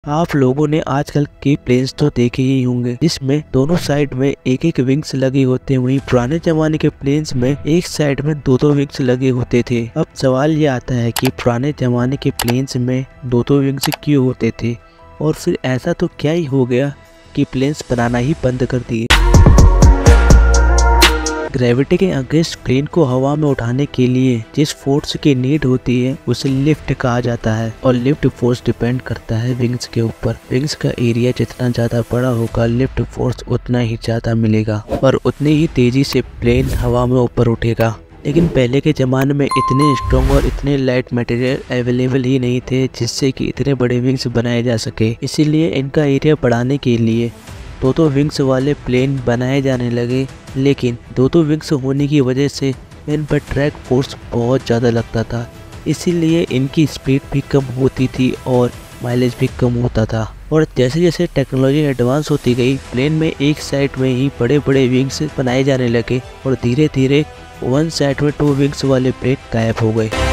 आप लोगों ने आजकल के प्लेन्स तो देखे ही होंगे जिसमें दोनों साइड में एक एक विंग्स लगे होते हैं। वहीं पुराने जमाने के प्लेन्स में एक साइड में दो दो विंग्स लगे होते थे। अब सवाल ये आता है कि पुराने जमाने के प्लेन्स में दो दो विंग्स क्यों होते थे और फिर ऐसा तो क्या ही हो गया कि प्लेन्स बनाना ही बंद कर दिए। ग्रेविटी के अगेंस्ट प्लेन को हवा में उठाने के लिए जिस फोर्स की नीड होती है उसे लिफ्ट कहा जाता है और लिफ्ट फोर्स डिपेंड करता है विंग्स के ऊपर। विंग्स का एरिया जितना ज्यादा बड़ा होगा लिफ्ट फोर्स उतना ही ज्यादा मिलेगा और उतनी ही तेजी से प्लेन हवा में ऊपर उठेगा। लेकिन पहले के ज़माने में इतने स्ट्रॉन्ग और इतने लाइट मटेरियल अवेलेबल ही नहीं थे जिससे कि इतने बड़े विंग्स बनाए जा सके। इसीलिए इनका एरिया बढ़ाने के लिए दो दो विंग्स वाले प्लेन बनाए जाने लगे। लेकिन दो दो विंग्स होने की वजह से इन पर ट्रैक फोर्स बहुत ज़्यादा लगता था, इसीलिए इनकी स्पीड भी कम होती थी और माइलेज भी कम होता था। और जैसे जैसे टेक्नोलॉजी एडवांस होती गई प्लेन में एक साइड में ही बड़े बड़े विंग्स बनाए जाने लगे और धीरे धीरे वन साइड में टू विंग्स वाले प्लेन गायब हो गए।